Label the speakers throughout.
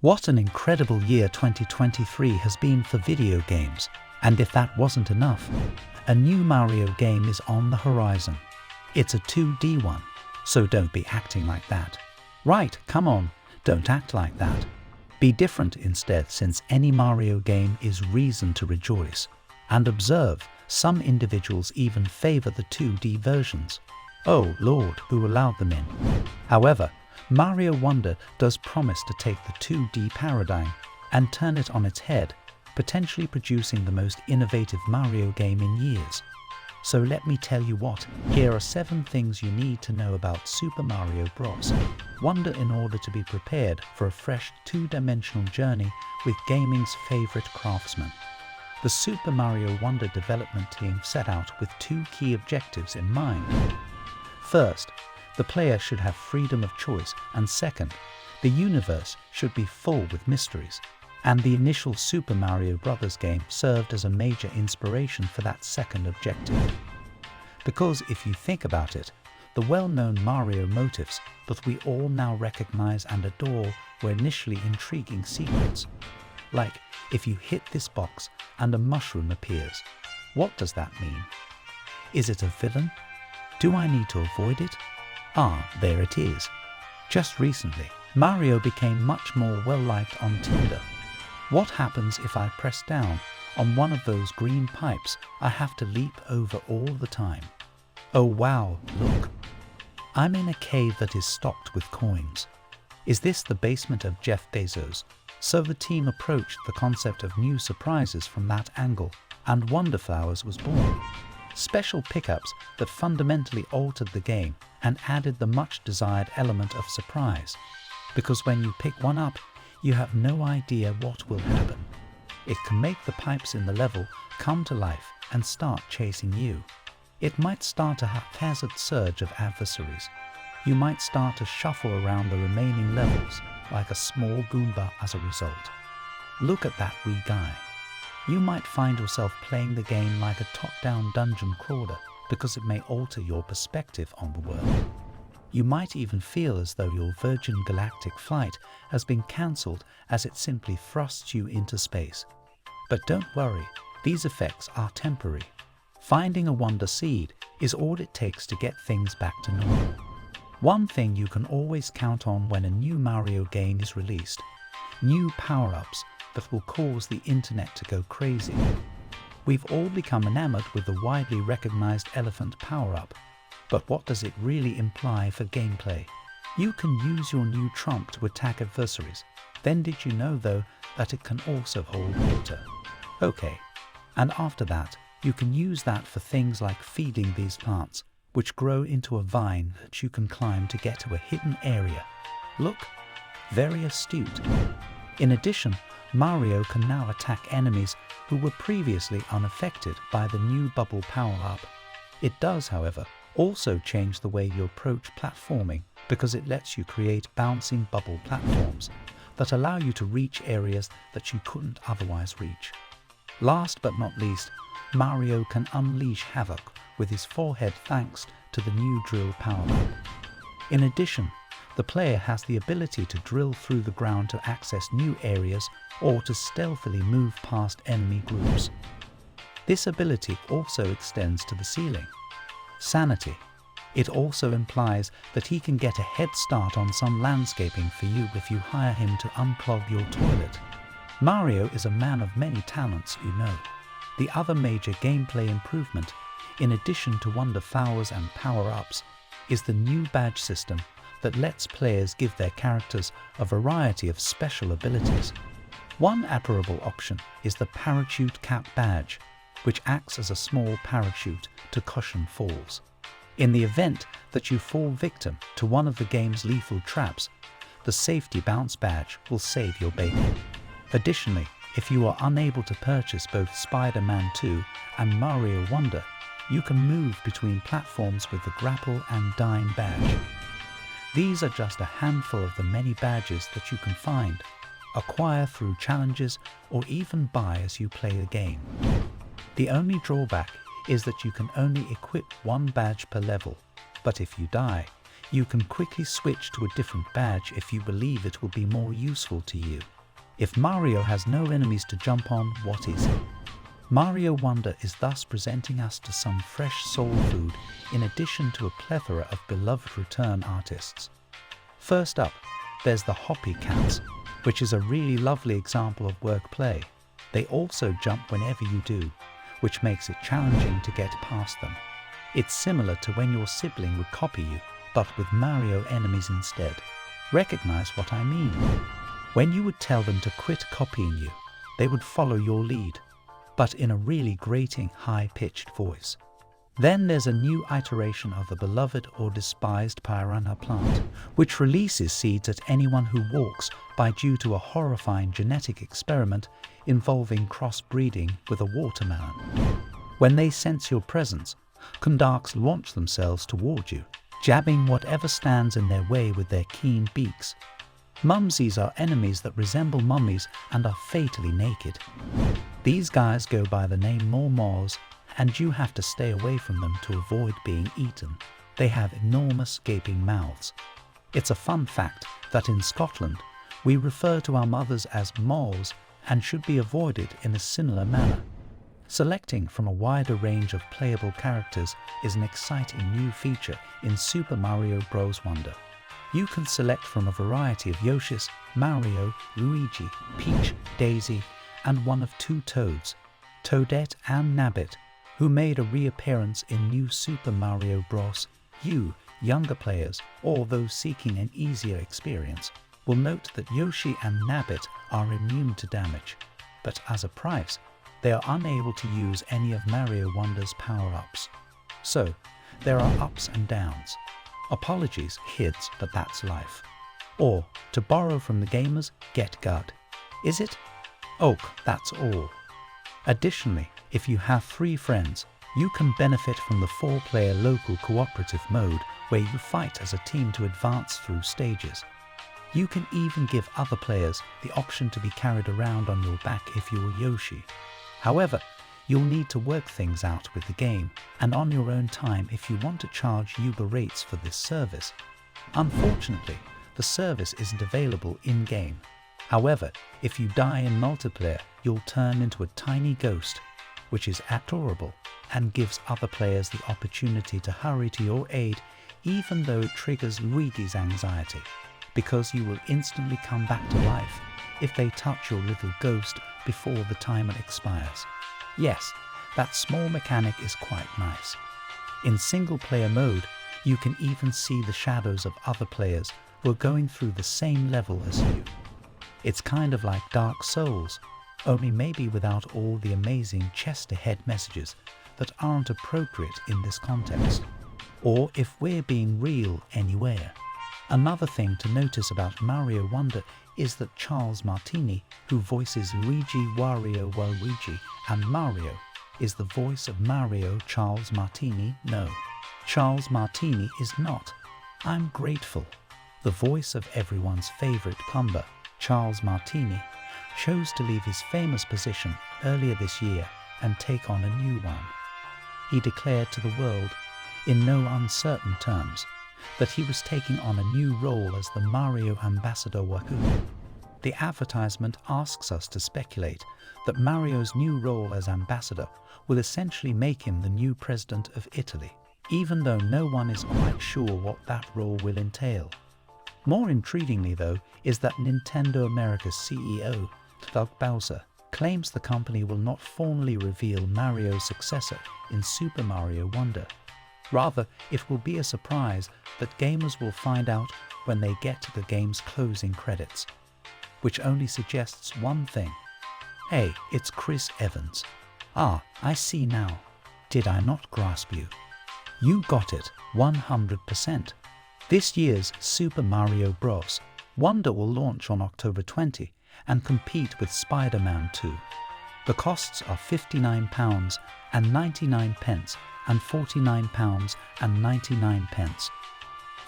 Speaker 1: What an incredible year 2023 has been for video games, and if that wasn't enough, a new Mario game is on the horizon. It's a 2D one, so don't be acting like that. Right, come on, don't act like that. Be different instead, since any Mario game is reason to rejoice. And observe, some individuals even favor the 2D versions. Oh Lord, who allowed them in? However, Mario Wonder does promise to take the 2D paradigm and turn it on its head, potentially producing the most innovative Mario game in years. So let me tell you what, here are 7 things you need to know about Super Mario Bros. Wonder in order to be prepared for a fresh 2-dimensional journey with gaming's favorite craftsman. The Super Mario Wonder development team set out with 2 key objectives in mind. First, the player should have freedom of choice, and second, the universe should be full with mysteries. And the initial Super Mario Bros. Game served as a major inspiration for that second objective. Because if you think about it, the well-known Mario motifs that we all now recognize and adore were initially intriguing secrets. Like, if you hit this box and a mushroom appears, what does that mean? Is it a villain? Do I need to avoid it? Ah, there it is. Just recently, Mario became much more well-liked on Tinder. What happens if I press down on one of those green pipes I have to leap over all the time? Oh wow, look. I'm in a cave that is stocked with coins. Is this the basement of Jeff Bezos? So the team approached the concept of new surprises from that angle, and Wonder Flowers was born. Special pickups that fundamentally altered the game and added the much desired element of surprise. Because when you pick one up, you have no idea what will happen. It can make the pipes in the level come to life and start chasing you. It might start a haphazard surge of adversaries. You might start to shuffle around the remaining levels like a small Goomba as a result. Look at that wee guy. You might find yourself playing the game like a top-down dungeon crawler because it may alter your perspective on the world. You might even feel as though your Virgin Galactic flight has been cancelled as it simply thrusts you into space. But don't worry, these effects are temporary. Finding a Wonder Seed is all it takes to get things back to normal. One thing you can always count on when a new Mario game is released: new power-ups that will cause the internet to go crazy. We've all become enamored with the widely recognized elephant power-up. But what does it really imply for gameplay? You can use your new trump to attack adversaries. Then did you know though that it can also hold water? Okay, and after that, you can use that for things like feeding these plants, which grow into a vine that you can climb to get to a hidden area. Look, very astute. In addition, Mario can now attack enemies who were previously unaffected by the new bubble power-up. It does, however, also change the way you approach platforming, because it lets you create bouncing bubble platforms that allow you to reach areas that you couldn't otherwise reach. Last but not least, Mario can unleash havoc with his forehead thanks to the new drill power-up. In addition, the player has the ability to drill through the ground to access new areas or to stealthily move past enemy groups. This ability also extends to the ceiling. Sanity. It also implies that he can get a head start on some landscaping for you if you hire him to unclog your toilet. Mario is a man of many talents, you know. The other major gameplay improvement, in addition to Wonder Flowers and power-ups, is the new badge system that lets players give their characters a variety of special abilities. One admirable option is the Parachute Cap badge, which acts as a small parachute to cushion falls. In the event that you fall victim to one of the game's lethal traps, the Safety Bounce badge will save your baby. Additionally, if you are unable to purchase both Spider-Man 2 and Mario Wonder, you can move between platforms with the Grapple and Dime badge. These are just a handful of the many badges that you can find, acquire through challenges, or even buy as you play the game. The only drawback is that you can only equip one badge per level, but if you die, You can quickly switch to a different badge if you believe it will be more useful to you. If Mario has no enemies to jump on, what is he? Mario Wonder is thus presenting us to some fresh soul food in addition to a plethora of beloved return artists. First up, there's the Hoppy Cats, which is a really lovely example of work play. They also jump whenever you do, which makes it challenging to get past them. It's similar to when your sibling would copy you, but with Mario enemies instead. Recognize what I mean? When you would tell them to quit copying you, they would follow your lead, but in a really grating, high-pitched voice. Then there's a new iteration of the beloved or despised piranha plant, which releases seeds at anyone who walks by due to a horrifying genetic experiment involving crossbreeding with a watermelon. When they sense your presence, Kundarks launch themselves toward you, jabbing whatever stands in their way with their keen beaks. Mumsies are enemies that resemble mummies and are fatally naked. These guys go by the name Mormors, and you have to stay away from them to avoid being eaten. They have enormous gaping mouths. It's a fun fact that in Scotland, we refer to our mothers as moles and should be avoided in a similar manner. Selecting from a wider range of playable characters is an exciting new feature in Super Mario Bros. Wonder. You can select from a variety of Yoshis, Mario, Luigi, Peach, Daisy, and one of two Toads, Toadette and Nabbit, who made a reappearance in New Super Mario Bros. You, younger players, or those seeking an easier experience, will note that Yoshi and Nabbit are immune to damage, but as a price, they are unable to use any of Mario Wonder's power-ups. So, there are ups and downs. Apologies, kids, but that's life. Or, to borrow from the gamers, get Gud. Is it? Oh, that's all. Additionally, if you have 3 friends, you can benefit from the 4-player local cooperative mode where you fight as a team to advance through stages. You can even give other players the option to be carried around on your back if you're Yoshi. However, you'll need to work things out with the game and on your own time if you want to charge Uber rates for this service. Unfortunately, the service isn't available in-game. However, if you die in multiplayer, you'll turn into a tiny ghost, which is adorable and gives other players the opportunity to hurry to your aid even though it triggers Luigi's anxiety, because you will instantly come back to life if they touch your little ghost before the timer expires. Yes, that small mechanic is quite nice. In single-player mode, you can even see the shadows of other players who are going through the same level as you. It's kind of like Dark Souls, only maybe without all the amazing chest-ahead messages that aren't appropriate in this context. Or if we're being real anywhere. Another thing to notice about Mario Wonder is that Charles Martini, who voices Luigi, Wario, Waluigi, and Mario, is the voice of Mario. Charles Martini, no. Charles Martini is not. I'm grateful. The voice of everyone's favorite plumber, Charles Martini, chose to leave his famous position earlier this year and take on a new one. He declared to the world, in no uncertain terms, that he was taking on a new role as the Mario Ambassador Wahoo. The advertisement asks us to speculate that Mario's new role as ambassador will essentially make him the new president of Italy, even though no one is quite sure what that role will entail. More intriguingly though is that Nintendo America's CEO, Doug Bowser, claims the company will not formally reveal Mario's successor in Super Mario Wonder. Rather, it will be a surprise that gamers will find out when they get to the game's closing credits, which only suggests one thing. Hey, it's Chris Evans. Ah, I see now. Did I not grasp you? You got it, 100%. This year's Super Mario Bros. Wonder will launch on October 20 and compete with Spider-Man 2. The costs are £59 and 99 pence and £49 and 99 pence.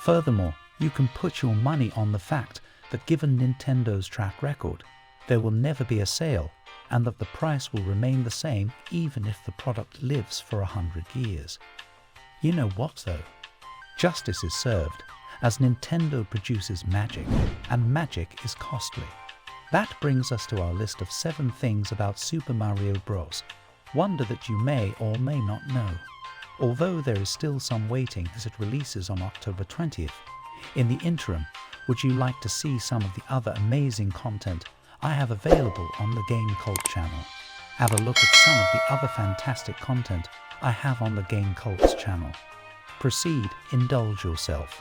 Speaker 1: Furthermore, you can put your money on the fact that given Nintendo's track record, there will never be a sale and that the price will remain the same even if the product lives for 100 years. You know what though? Justice is served, as Nintendo produces magic, and magic is costly. That brings us to our list of 7 things about Super Mario Bros. Wonder that you may or may not know. Although there is still some waiting as it releases on October 20th, in the interim, would you like to see some of the other amazing content I have available on the Game Cult channel? Have a look at some of the other fantastic content I have on the Game Cult's channel. Proceed, indulge yourself.